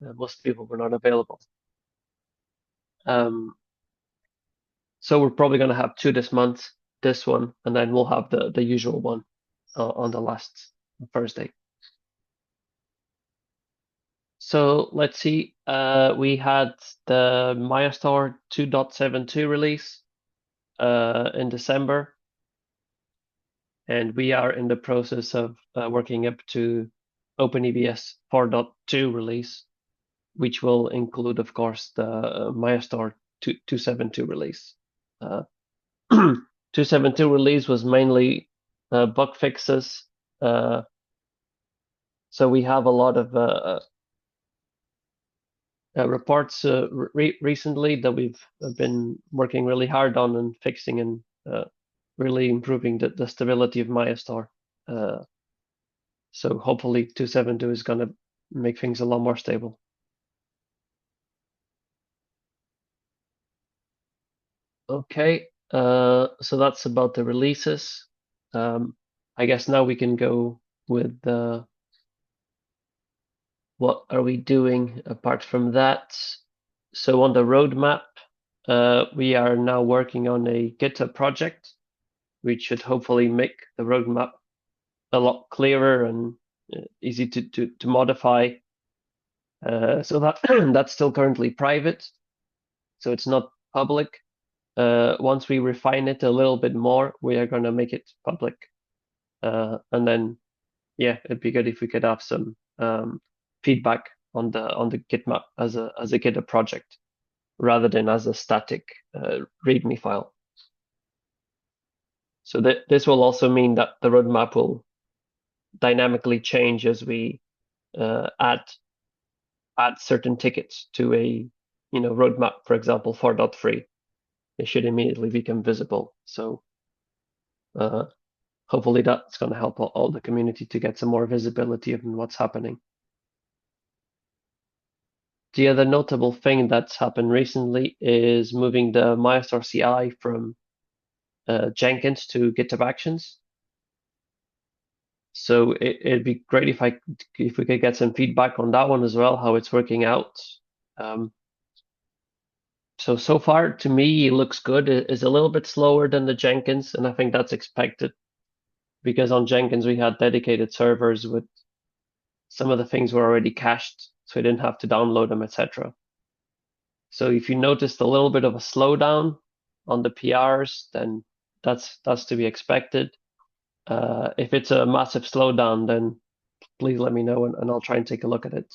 most people were not available. Um, so we're probably going to have two this month, this one, and then we'll have the usual one on the last Thursday. So let's see. We had the Mayastar 2.72 release in December, and we are in the process of working up to OpenEBS 4.2 release, which will include, of course, the Mayastar 2.7.2 release. 2.7.2 release was mainly bug fixes. Uh, so we have a lot of reports recently that we've been working really hard on and fixing and really improving the stability of Mayastar. So hopefully 2.7.2 is going to make things a lot more stable. Okay, so that's about the releases. I guess now we can go with what are we doing apart from that. So on the roadmap, we are now working on a GitHub project, which should hopefully make the roadmap a lot clearer and easy to modify. So that that's still currently private, so it's not public. Once we refine it a little bit more, we are going to make it public. And then, yeah, it'd be good if we could have some feedback on the Gitmap as a GitHub project rather than as a static README file. So this will also mean that the roadmap will dynamically change as we add certain tickets to a roadmap. For example, 4.3, it should immediately become visible. So hopefully that's going to help all the community to get some more visibility of what's happening. The other notable thing that's happened recently is moving the Mayastar CI from Jenkins to GitHub Actions. So it'd be great if we could get some feedback on that one as well, how it's working out. So far to me it looks good. It is a little bit slower than the Jenkins, and I think that's expected because on Jenkins we had dedicated servers with some of the things were already cached, so we didn't have to download them, etc. So if you noticed a little bit of a slowdown on the PRs, then that's to be expected. If it's a massive slowdown, then please let me know and I'll try and take a look at it.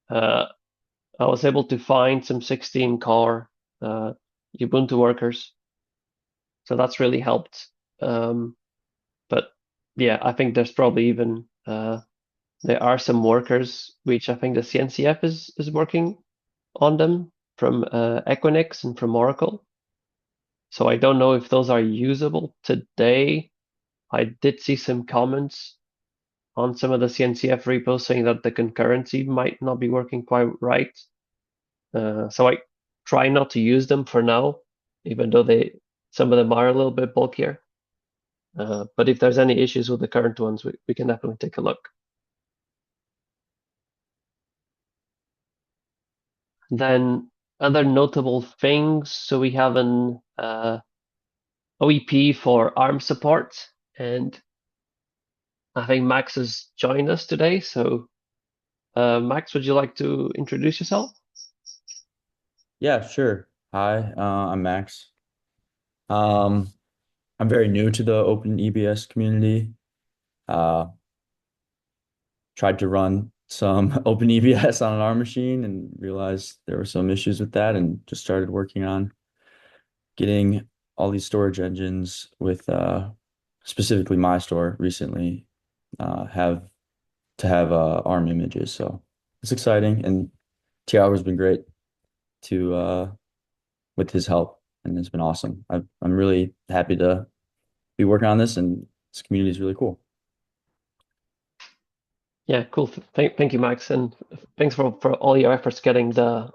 I was able to find some 16 core Ubuntu workers, so that's really helped. But yeah, I think there's probably even there are some workers which I think the CNCF is working on them from Equinix and from Oracle. So I don't know if those are usable today. I did see some comments on some of the CNCF repos saying that the concurrency might not be working quite right. So I try not to use them for now, even though some of them are a little bit bulkier. But if there's any issues with the current ones, we can definitely take a look. Then other notable things. So we have an OEP for ARM support, and I think Max has joined us today. So Max, would you like to introduce yourself? Yeah, sure. Hi, I'm Max. Um, I'm very new to the OpenEBS community. Uh, Tried to run some OpenEBS on an ARM machine and realized there were some issues with that and just started working on getting all these storage engines with specifically my store recently have to have ARM images. So it's exciting and Tiago has been great to with his help and it's been awesome. I'm really happy to be working on this and this community is really cool. Yeah, cool. Thank you, Max, and thanks for all your efforts getting the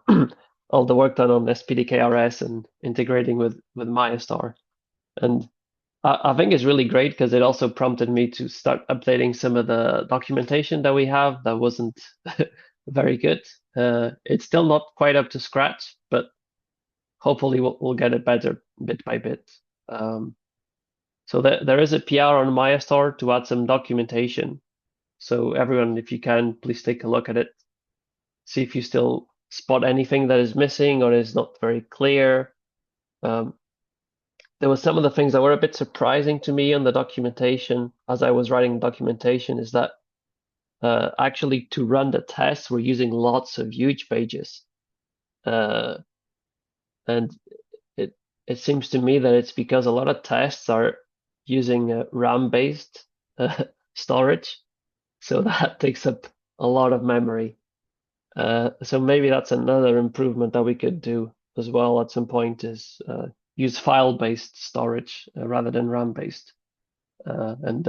all the work done on SPDKRS and integrating with Mayastar. And I think it's really great because it also prompted me to start updating some of the documentation that we have that wasn't very good. It's still not quite up to scratch, but hopefully we'll get it better bit by bit. Um, so there is a PR on Mayastar to add some documentation. So everyone, if you can, please take a look at it. See if you still spot anything that is missing or is not very clear. Um, there were some of the things that were a bit surprising to me on the documentation as I was writing documentation is that actually to run the tests, we're using lots of huge pages. Uh, and it it seems to me that it's because a lot of tests are using RAM-based storage, so that takes up a lot of memory. So maybe that's another improvement that we could do as well at some point is use file-based storage rather than RAM-based, and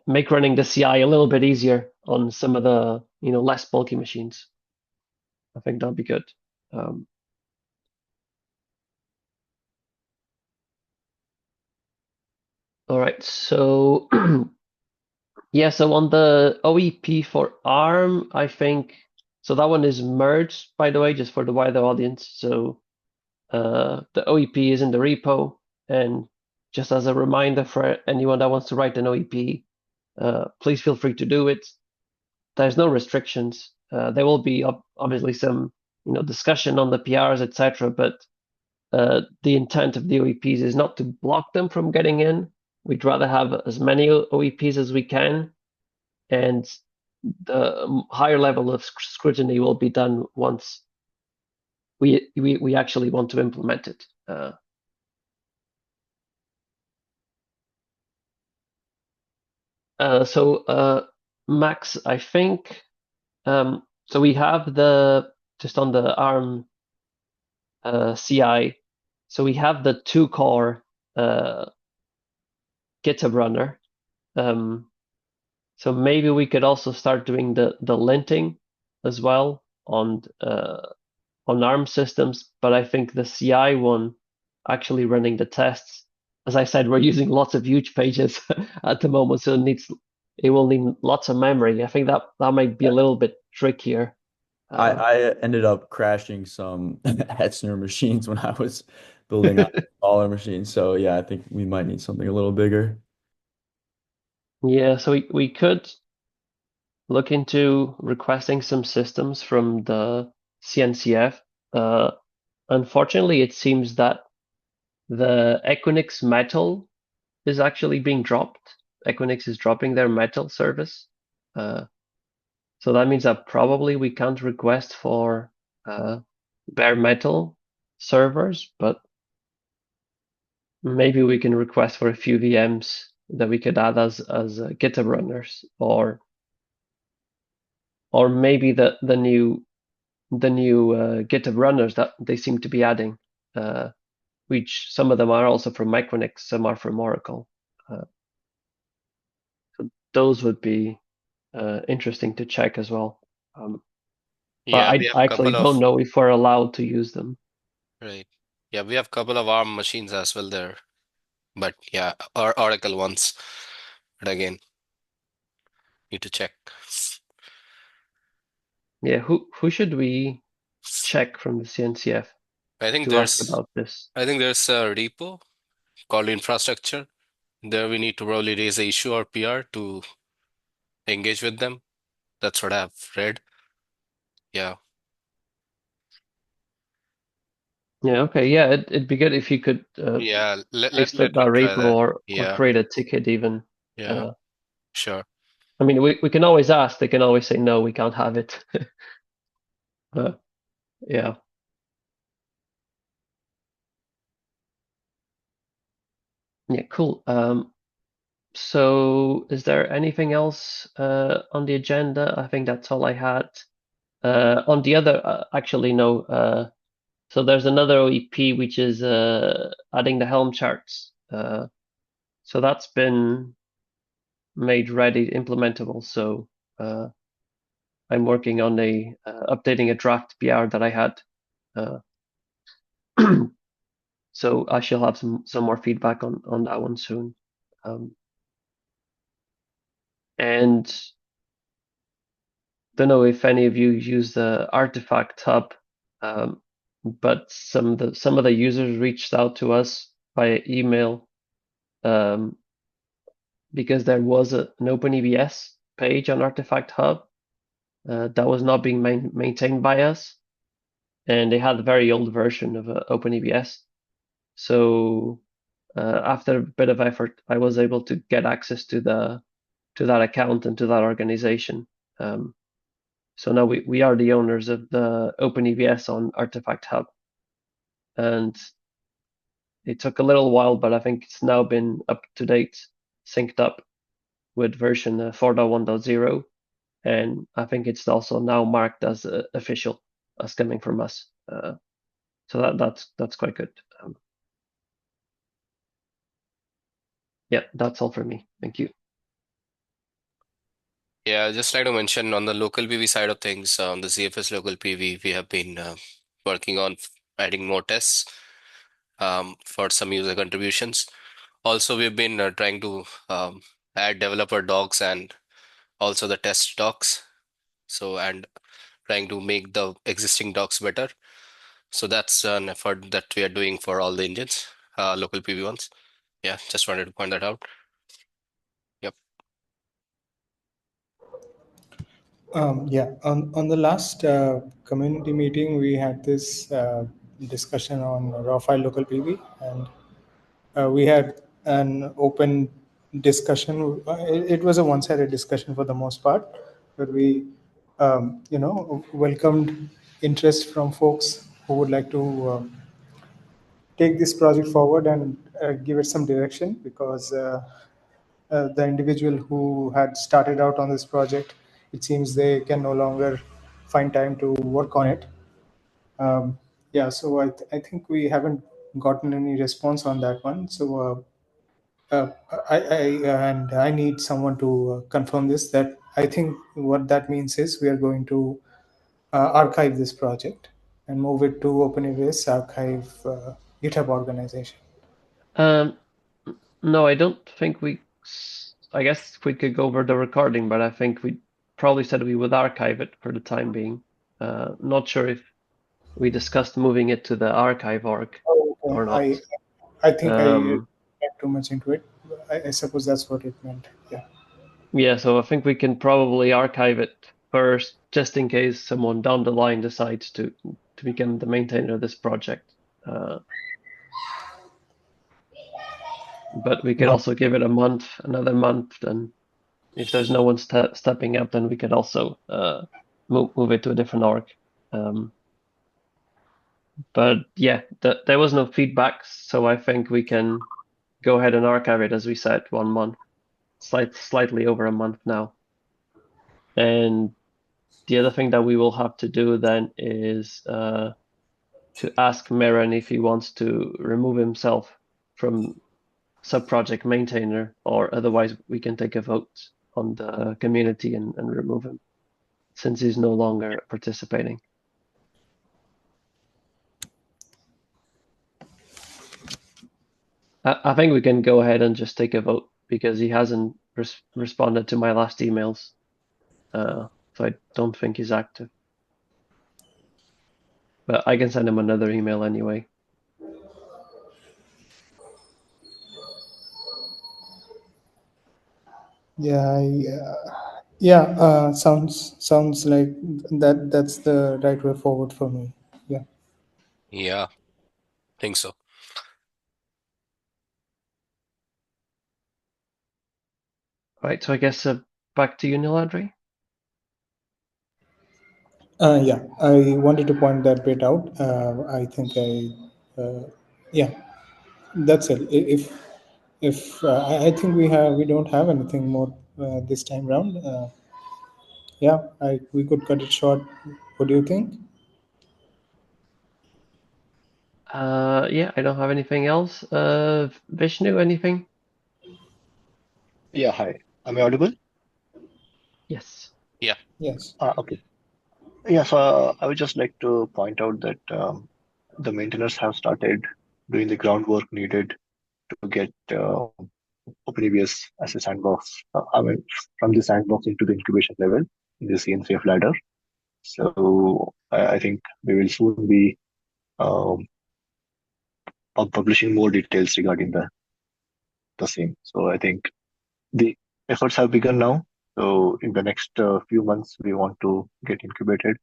make running the CI a little bit easier on some of the less bulky machines. I think that'd be good. Um, all right, so yeah, so on the OEP for ARM, I think so that one is merged, by the way, just for the wider audience. So the OEP is in the repo, and just as a reminder for anyone that wants to write an OEP, please feel free to do it. There's no restrictions. There will be obviously some discussion on the PRs, etc. But the intent of the OEPs is not to block them from getting in. We'd rather have as many OEPs as we can, and the higher level of scrutiny will be done once we actually want to implement it. Max, I think so. We have the just on the ARM CI. So we have the two-core GitHub runner. Um, so maybe we could also start doing the linting as well on ARM systems. But I think the CI one actually running the tests, as I said, we're using lots of huge pages at the moment, so it will need lots of memory. I think that might be a little bit trickier. Um, I ended up crashing some Hetzner machines when I was building on smaller machines. So yeah, I think we might need something a little bigger. yeah, so we could look into requesting some systems from the CNCF. Uh, Unfortunately, it seems that the Equinix Metal is actually being dropped. Equinix is dropping their Metal service. Uh, so that means that probably we can't request for bare metal servers, but maybe we can request for a few VMs that we could add as GitHub runners, or maybe the new GitHub runners that they seem to be adding, uh, which some of them are also from Micronix, some are from Oracle. Uh, so those would be interesting to check as well. But Yeah, we have I a actually couple don't of know if we're allowed to use them. right. Yeah, we have a couple of ARM machines as well there. But yeah, or Oracle ones. But again, need to check. Yeah, who should we check from the CNCF I think to ask there's about this? I think there's a repo called infrastructure. There we need to probably raise a issue or PR to engage with them. That's what I've read. Yeah. Yeah, okay, yeah, it'd be good if you could Yeah, paste that let me try repo that. or Yeah. create a ticket even. Yeah, Uh, sure. I mean, we can always ask. They can always say no, we can't have it. Yeah. Yeah, cool. So is there anything else on the agenda? I think that's all I had. On the other, actually, no. So there's another OEP which is adding the Helm charts. So that's been made ready, implementable. So uh, I'm working on updating a draft PR that I had. Uh, so I shall have some more feedback on that one soon. Um, and don't know if any of you use the Artifact Hub, but some of the users reached out to us via email because there was an OpenEBS page on Artifact Hub that was not being maintained by us, and they had a very old version of OpenEBS. So after a bit of effort, I was able to get access to that account and to that organization. So now we are the owners of the OpenEBS on Artifact Hub, and it took a little while, but I think it's now been up to date, synced up with version 4.1.0, and I think it's also now marked as official, as coming from us. So that's quite good. Yeah, that's all for me. Thank you. Yeah, I'd just like to mention on the local PV side of things, on the ZFS local PV, we have been working on adding more tests for some user contributions. Also, we've been trying to add developer docs and also the test docs. So, and trying to make the existing docs better. So that's an effort that we are doing for all the engines, local PV ones. Yeah, just wanted to point that out. Yep. Yeah, on the last community meeting, we had this discussion on raw file local PV, and we had an open discussion. It was a one-sided discussion for the most part, but we, welcomed interest from folks who would like to take this project forward and give it some direction, because the individual who had started out on this project, it seems they can no longer find time to work on it. Yeah, so I think we haven't gotten any response on that one. So and I need someone to confirm this. That I think what that means is we are going to archive this project and move it to OpenEBS archive GitHub organization. Um, no, I don't think we. I guess we could go over the recording, but I think we probably said we would archive it for the time being. Not sure if we discussed moving it to the archive org Okay. or not. I think I Um, read too much into it. I suppose that's what it meant. Yeah. yeah, so I think we can probably archive it first, just in case someone down the line decides to become the maintainer of this project. But we could Got also give it a month, another month, and if there's no one stepping up, then we could also move it to a different org. But yeah, there was no feedback, so I think we can go ahead and archive it as we said, 1 month, slightly over a month now. And the other thing that we will have to do then is to ask Meren if he wants to remove himself from sub-project maintainer, or otherwise we can take a vote on the community and remove him since he's no longer participating. I think we can go ahead and just take a vote because he hasn't responded to my last emails. So I don't think he's active. But I can send him another email anyway. Yeah. Yeah. Sounds like that's the right way forward for me. Yeah. Yeah, think so. Right, so I guess back to you, Niladri. Yeah. I wanted to point that bit out. I think yeah, that's it. If I think we don't have anything more this time round. Yeah, we could cut it short. What do you think? Yeah, I don't have anything else. Vishnu, anything? Yeah, hi. Am I audible? Yes. Yeah. Yes. Okay. Yeah, so I would just like to point out that the maintainers have started doing the groundwork needed to get OpenEBS as a sandbox. I mean, from the sandbox into the incubation level. in the CNCF ladder. So I think we will soon be um, publishing more details regarding the same. So I think the efforts have begun now. So in the next few months, we want to get incubated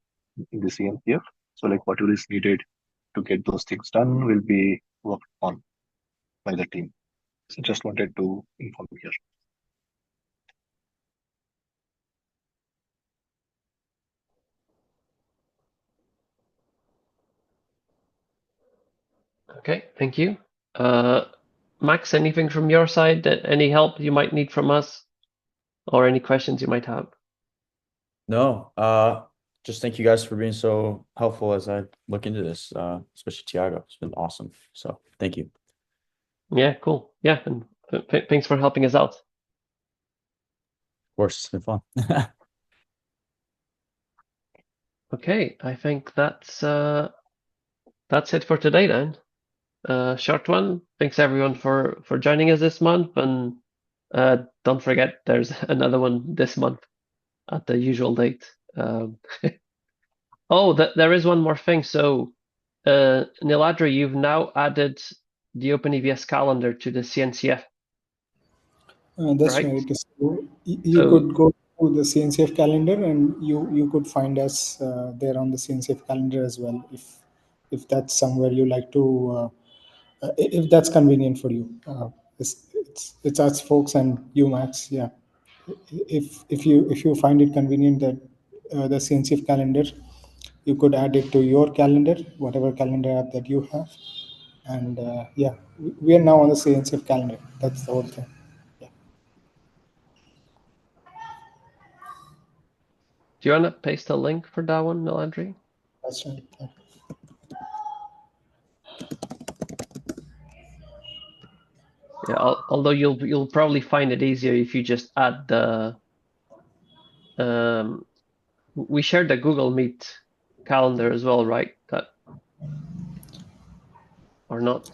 in the CNCF. So like whatever is needed to get those things done will be worked on by the team. So just wanted to inform here. Okay, thank you. Max, anything from your side? Any help you might need from us, or any questions you might have? No, just thank you guys for being so helpful as I look into this, especially Tiago. It's been awesome. So thank you. Yeah, cool. Yeah, and thanks for helping us out. Of course, it's been fun. Okay, I think that's it for today then. Short one. Thanks everyone for joining us this month, and don't forget there's another one this month at the usual date. Oh, there is one more thing. So, Niladri, you've now added the OpenEBS calendar to the CNCF, That's right? right. So you So, could go to the CNCF calendar, and you could find us there on the CNCF calendar as well, if that's somewhere you like to, if that's convenient for you. It's us folks and you, Max. Yeah. If you find it convenient that the CNCF calendar, you could add it to your calendar, whatever calendar app that you have, and yeah, we are now on the CNCF calendar. That's the whole thing. Yeah, do you want to paste a link for that one, Niladri? that's right. Yeah. Yeah. Although you'll probably find it easier if you just add the we shared the Google Meet calendar as well, right? That or not?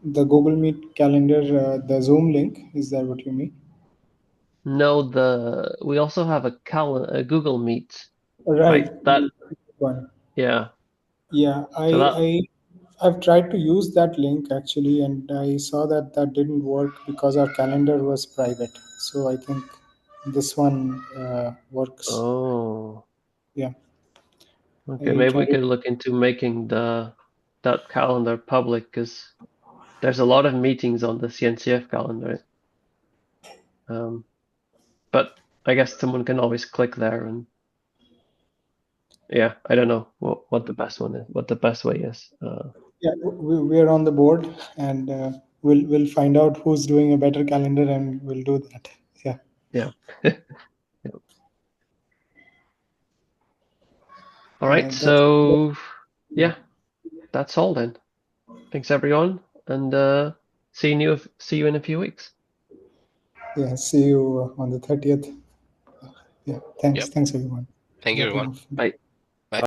The Google Meet calendar, the Zoom link, is that what you mean? No, we also have a Google Meet, Right. right? That One. yeah. Yeah, So that I've tried to use that link actually, and I saw that that didn't work because our calendar was private. So I think this one works. oh, Yeah, okay. I Maybe we tried. could look into making that calendar public because there's a lot of meetings on the CNCF calendar. Um, but I guess someone can always click there and yeah, I don't know what the best one is, what the best way is. Yeah, we're on the board, and we'll find out who's doing a better calendar, and we'll do that. Yeah. Yeah. Yeah. All right. That's So yeah. yeah, that's all then. Thanks everyone, and see you in a few weeks. Yeah. See you on the 30th. Yeah. Thanks. Yep. Thanks everyone. Thank you, Dropping everyone. off. Bye.